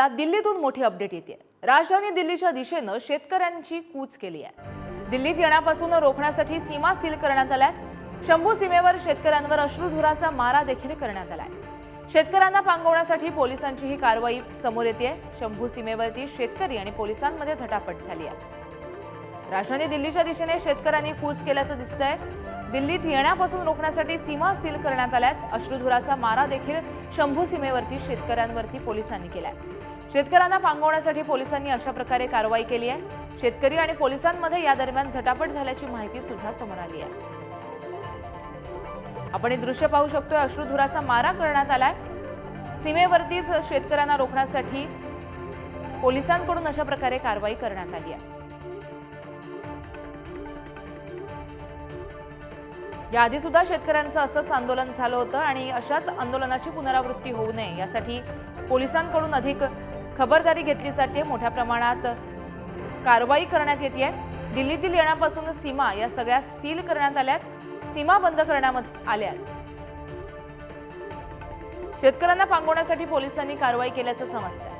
आता दिल्लीतून मोठी अपडेट येते। राजधानी दिल्लीच्या दिशेने शेतकऱ्यांची कूच केली आहे। दिल्लीत येण्यापासून रोखण्यासाठी सीमा सील करण्यात आल्या। शंभू सीमेवर शेतकऱ्यांवर अश्रुधुराचा मारा देखील करण्यात आलाय। शेतकऱ्यांना पांगवण्यासाठी पोलिसांची ही कारवाई समोर येते। शंभू सीमेवरती शेतकरी आणि पोलिसांमध्ये झटापट झाली आहे। राजधानी दिल्लीच्या दिशेने शेतकऱ्यांनी कूच केल्याचं दिसतंय। दिल्लीत येण्यापासून रोखण्यासाठी सीमा सील करण्यात आल्यात। अश्रुधुराचा मारा देखील शंभू सीमेवरती शेतकऱ्यांवरती पोलिसांनी केलाय। शेतकऱ्यांना पांगवण्यासाठी पोलिसांनी अशा प्रकारे कारवाई केली आहे। शेतकरी आणि पोलिसांमध्ये या दरम्यान झटापट झाल्याची माहिती सुद्धा समोर आली आहे। आपण हे दृश्य पाहू शकतोय। अश्रुधुराचा मारा करण्यात आलाय। सीमेवरतीच शेतकऱ्यांना रोखण्यासाठी पोलिसांकडून अशा प्रकारे कारवाई करण्यात आली आहे। याआधी सुद्धा शेतकऱ्यांचं असंच आंदोलन झालं होतं आणि अशाच आंदोलनाची पुनरावृत्ती होऊ नये यासाठी पोलिसांकडून अधिक खबरदारी घेतली जाते। मोठ्या प्रमाणात कारवाई करण्यात येते। दिल्लीतील येण्यापासून सीमा या सगळ्या सील करण्यात आल्यात। सीमा बंद करण्यात आल्या। शेतकऱ्यांना पांगवण्यासाठी पोलिसांनी कारवाई केल्याचं समजतंय।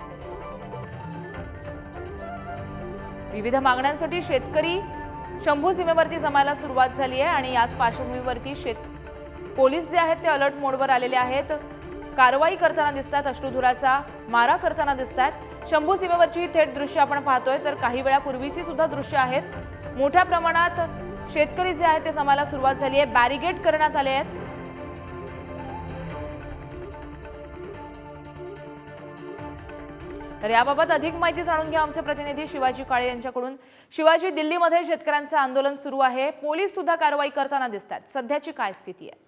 विविध मागण्यांसाठी शेतकरी शंभू सीमेवरती जमायला सुरुवात झाली आहे आणि याच पार्श्वभूमीवरती पोलीस जे आहेत ते अलर्ट मोडवर आलेले आहेत। कारवाई करताना दिसतात, अश्रुधुराचा मारा करताना दिसतात। शंभू सीमेवरची ही थेट दृश्य आपण पाहतोय, तर काही वेळापूर्वीची सुद्धा दृश्य आहेत। मोठ्या प्रमाणात शेतकरी जे आहेत ते जमायला सुरुवात झाली आहे। बॅरिगेड करण्यात आले आहेत। तर याबाबत अधिक माहिती जाणून घ्या आमचे प्रतिनिधी शिवाजी काळे यांच्याकडून। शिवाजी, दिल्लीमध्ये शेतकऱ्यांचं आंदोलन सुरू आहे, पोलीस सुद्धा कारवाई करताना दिसतात, सध्याची काय स्थिती आहे?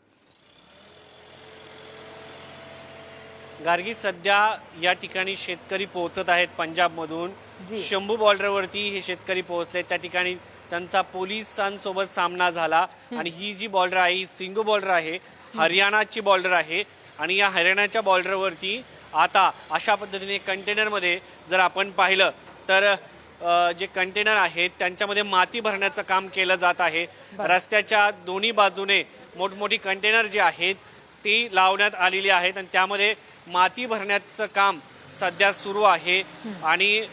गार्गी, सध्या या ठिकाणी शेतकरी पोहोचत आहेत पंजाबमधून। शंभू बॉर्डरवरती हे शेतकरी पोहोचले। त्या ठिकाणी त्यांचा पोलिसांसोबत सामना झाला आणि ही जी बॉर्डर आहे ही सिंगू बॉर्डर आहे, हरियाणाची बॉर्डर आहे। आणि या हरियाणाच्या बॉर्डरवरती आता अशा पद्धतीने कंटेनरमध्ये जर आपण पाहिलं तर जे कंटेनर आहेत त्यांच्यामध्ये माती भरण्याचं काम केलं जात आहे। रस्त्याच्या दोन्ही बाजूने मोठमोठी कंटेनर जे आहेत ती लावण्यात आलेली आहेत आणि त्यामध्ये माती भरण्याचं काम सध्या सुरू आहे। आणि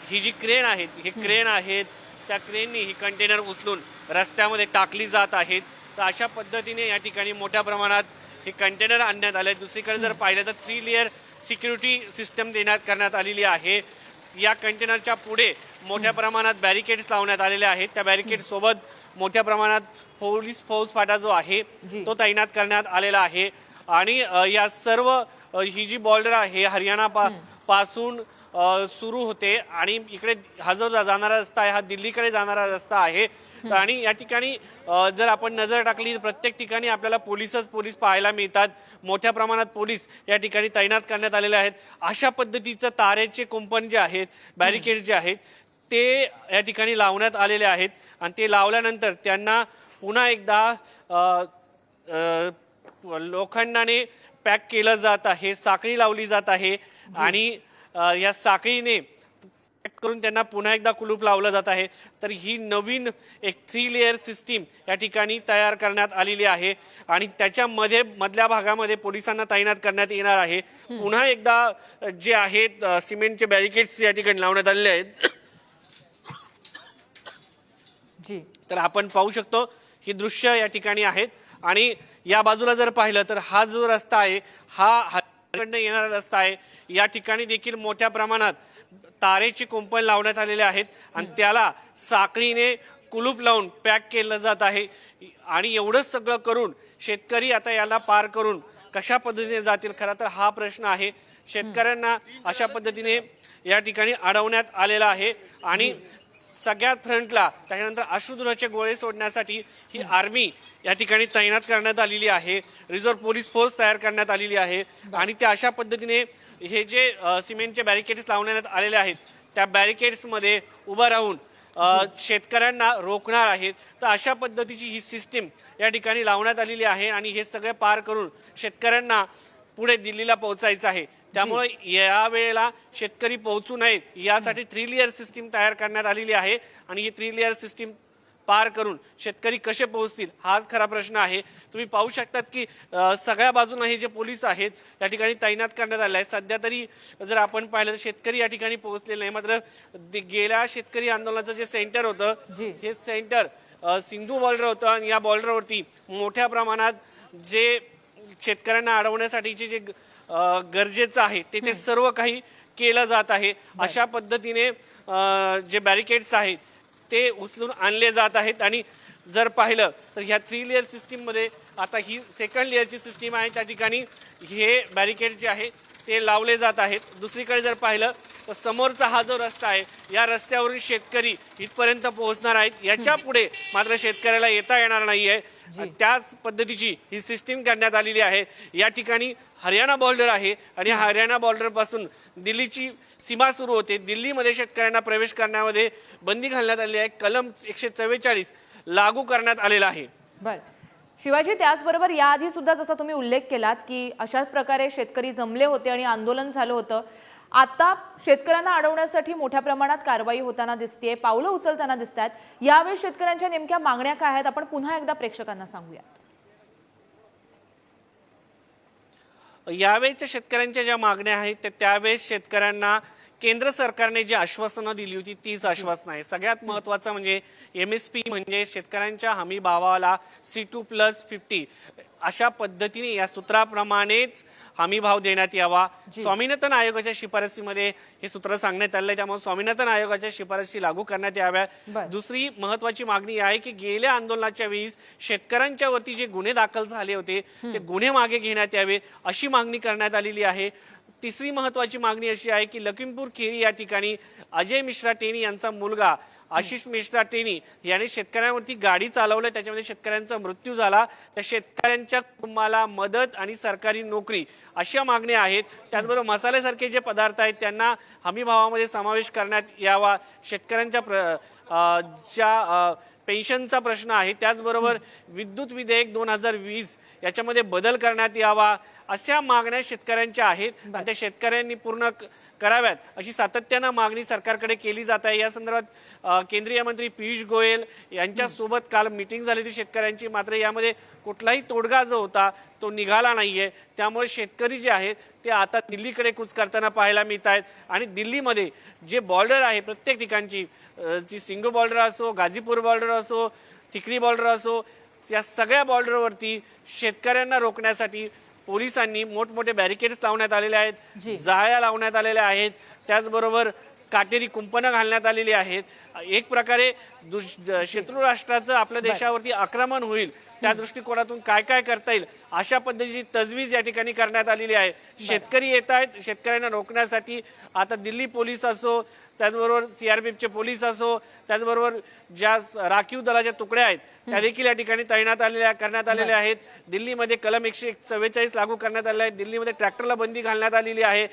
ही जी क्रेन आहेत ही क्रेन आहेत त्या क्रेननी ही कंटेनर उचलून रस्त्यामध्ये टाकली जात आहेत। तर अशा पद्धतीने या ठिकाणी मोठ्या प्रमाणात हे कंटेनर आणण्यात आले। दुसरीकडे जर पाहिलं तर 3 लेअर सिक्युरिटी सिस्टम करण्यात आलेली आहे। या कंटेनरच्या पुढे मोठ्या प्रमाणात बॅरिकेड्स लावण्यात आलेले आहेत। त्या बॅरिकेड सोबत मोठ्या प्रमाणात पोलीस फौजफाटा जो आहे तो तैनात करण्यात आलेला आहे। आणि या सर्व ही जी बॉर्डर आहे हरियाणा पासून सुरू होते आणि इकडे हा जो जाणारा रस्ता आहे हा दिल्लीकडे जाणारा रस्ता आहे। आणि या ठिकाणी जर आपण नजर टाकली प्रत्येक ठिकाणी आपल्याला पोलीस पाहायला मिळतात। मोठ्या प्रमाणात पोलीस या ठिकाणी तैनात करण्यात आलेले आहेत। अशा पद्धतीचं तारेचे कुंपण जे आहेत, बॅरिकेड जे आहेत ते या ठिकाणी लावण्यात आलेले आहेत। आणि ते लावल्यानंतर त्यांना पुन्हा एकदा लोखंडाने पॅक केलं जात आहे, साखळी लावली जात आहे आणि या साखळीने करून त्यांना पुन्हा एकदा कुलूप लावलं जात आहे। तर ही नवीन एक 3 लेअर सिस्टीम या ठिकाणी तयार करण्यात आलेली आहे आणि त्याच्यामध्ये मधल्या भागामध्ये पोलिसांना तैनात करण्यात येणार आहे। पुन्हा एकदा जे आहेत सिमेंटचे बॅरिकेड्स या ठिकाणी लावण्यात आलेले आहेत। तर आपण पाहू शकतो ही दृश्य या ठिकाणी आहेत। आणि या बाजूला जर पाहिलं तर हा जो रस्ता आहे हा येणारा रस्ता आहे। या ठिकाणी देखील मोठ्या प्रमाणात तारेचे कुंपण लावण्यात आलेले आहेत आणि त्याला साखळीने कुलूप लावून पॅक केलं जात आहे। आणि एवढंच सगळं करून शेतकरी आता याला पार करून कशा पद्धतीने जातील, खरं तर हा प्रश्न आहे। शेतकऱ्यांना अशा पद्धतीने या ठिकाणी अडवण्यात आलेला आहे आणि सगळ्यात फ्रंटला त्याच्यानंतर अश्रुधुराचे गोळे सोडण्यासाठी ही आर्मी या ठिकाणी तैनात करण्यात आलेली आहे। रिझर्व्ह पोलीस फोर्स तयार करण्यात आलेली आहे आणि त्या अशा पद्धतीने हे जे सिमेंटचे बॅरिकेड्स लावण्यात आलेले आहेत त्या बॅरिकेड्समध्ये उभं राहून शेतकऱ्यांना रोखणार आहेत। तर अशा पद्धतीची ही सिस्टीम या ठिकाणी लावण्यात आलेली आहे आणि हे सगळे पार करून शेतकऱ्यांना पुढे दिल्लीला पोहोचायचं आहे। त्यामुळे या वेळेला शेतकरी पोहोचू नयेत यासाठी 3 लेअर सिस्टीम तयार करण्यात आलेली आहे आणि ही 3 लेअर सिस्टीम पार करून शेतकरी कसे पोहोचतील हाच खरा प्रश्न आहे। तुम्ही पाहू शकतात की सगळ्या बाजूने हे जे पोलीस आहेत या ठिकाणी तैनात करण्यात आले आहे। सध्या तरी जर आपण पाहिलं तर शेतकरी या ठिकाणी पोहोचलेले नाही, मात्र गेल्या शेतकरी आंदोलनाचं जे सेंटर होतं हे सेंटर सिंधू बॉर्डर होतं आणि या बॉर्डरवरती मोठ्या प्रमाणात जे शेतकऱ्यांना अडवण्यासाठीचे जे गरजेचं आहे ते सर्व काही केलं जात आहे। अशा पद्धतीने जे बॅरिकेड्स आहेत ते उचलून आणले जात आहेत आणि जर पाहिलं तर ह्या 3 लेअर सिस्टीममध्ये आता ही सेकंड लेअरची सिस्टीम आहे, त्या ठिकाणी हे बॅरिकेड जे आहे ते लावले जात आहेत। दुसरीकडे जर पाहिलं तर समोरचा हा जो रस्ता आहे या रस्त्यावरून शेतकरी इथपर्यंत पोहोचणार आहेत, याच्या पुढे मात्र शेतकऱ्याला येता येणार नाहीये। त्याच पद्धतीची ही सिस्टीम करण्यात आलेली आहे। या ठिकाणी हरियाणा बॉर्डर आहे आणि हरियाणा बॉर्डर पासून दिल्लीची सीमा सुरू होते। दिल्लीमध्ये शेतकऱ्यांना प्रवेश करण्यामध्ये बंदी घालण्यात आली आहे। कलम 144 लागू करण्यात आलेला आहे। बर शिवाजी, त्याचबरोबर याआधी सुद्धा जसा तुम्ही उल्लेख केलात की अशाच प्रकारे शेतकरी जमले होते आणि आंदोलन झालं होतं। आता शेतकऱ्यांना अडवण्यासाठी मोठ्या प्रमाणात कारवाई होताना दिसतेय, पावलं उचलताना दिसतात। यावेळी शेतकऱ्यांच्या नेमक्या मागण्या काय आहेत आपण पुन्हा एकदा प्रेक्षकांना सांगूयात। यावेळेच्या शेतकऱ्यांच्या ज्या मागण्या आहेत त्यावेळेस शेतकऱ्यांना केंद्र सरकारने जी आश्वासनं दिली होती तीच आश्वासनं आहे। सगळ्यात महत्त्वाचं म्हणजे MSP म्हणजे शेतकऱ्यांच्या हमी भावाला C2+50 अशा पद्धतीने या सूत्राप्रमाणेच हमी भाव देण्यात यावा। स्वामीनाथन आयोगाच्या शिफारसीमध्ये हे सूत्र सांगण्यात आले, त्यामुळे स्वामीनाथन आयोगाच्या शिफारसी लागू करण्यात याव्या। दुसरी महत्त्वाची मागणी आहे की गेल्या आंदोलनाच्या वेळी शेतकऱ्यांच्या वरती जे गुन्हे दाखल झाले होते ते गुन्हे मागे घेण्यात यावे अशी मागणी करण्यात आलेली आहे। तिसरी महत्त्वाची मागणी अशी आहे की लखीमपूर खीरी या ठिकाणी अजय मिश्रा टेनी यांचा मुलगा आशिष मिश्रा टेनी याने शेतकऱ्यांवरती गाडी चालवली, त्याच्यामध्ये शेतकऱ्यांचा मृत्यू झाला। त्या शेतकऱ्यांच्या कुटुंबाला मदत आणि सरकारी नोकरी अशा मागण्या आहेत। त्याचबरोबर मसाल्यासारखे जे पदार्थ आहेत त्यांना हमी भावामध्ये समावेश करण्यात यावा। शेतकऱ्यांच्या ज्या पेन्शनचा प्रश्न आहे, त्याचबरोबर विद्युत विधेयक 2020 याच्यामध्ये बदल करण्यात यावा अशा मागण्या शेतकऱ्यांच्या आहेत। त्या शेतकऱ्यांनी पूर्ण कराव्यात अशी सातत्यानं मागणी सरकारकडे केली जात आहे। या संदर्भात केंद्रीय मंत्री पियुष गोयल यांच्यासोबत काल मीटिंग झाली होती शेतकऱ्यांची, मात्र यामध्ये कुठलाही तोडगा जो होता तो निघाला नाहीये। त्यामुळे शेतकरी जे आहेत ते आता दिल्लीकडे कूच करताना पाहायला मिळत आहेत आणि दिल्लीमध्ये जे बॉर्डर आहे प्रत्येक ठिकाणची जी सिंघू बॉर्डर असो, गाझीपूर बॉर्डर असो, टिकरी बॉर्डर असो, या सगळ्या बॉर्डरवरती शेतकऱ्यांना रोखण्यासाठी पोलिसांनी मोठमोठे बॅरिकेड्स लावण्यात आलेले आहेत, जाळ्या लावण्यात आलेल्या आहेत, त्याचबरोबर काटेरी कुंपणं घालण्यात आलेली आहेत। एक प्रकारे शत्रू राष्ट्राचं आपल्या देशावरती आक्रमण होईल त्या दृष्टिकोनातून काय काय करता येईल अशा पद्धतीची तजवीज या ठिकाणी करण्यात आलेली आहे। शेतकरी येत आहेत, शेतकऱ्यांना रोखण्यासाठी आता दिल्ली पोलीस असो, त्याचबरोबर CRPFचे पोलीस असो, त्याचबरोबर ज्या राखीव दलाच्या तुकड्या आहेत त्या देखील या ठिकाणी तैनात करण्यात आलेल्या आहेत। दिल्लीमध्ये कलम 144 लागू करण्यात आले आहे। दिल्लीमध्ये ट्रॅक्टरला बंदी घालण्यात आलेली आहे।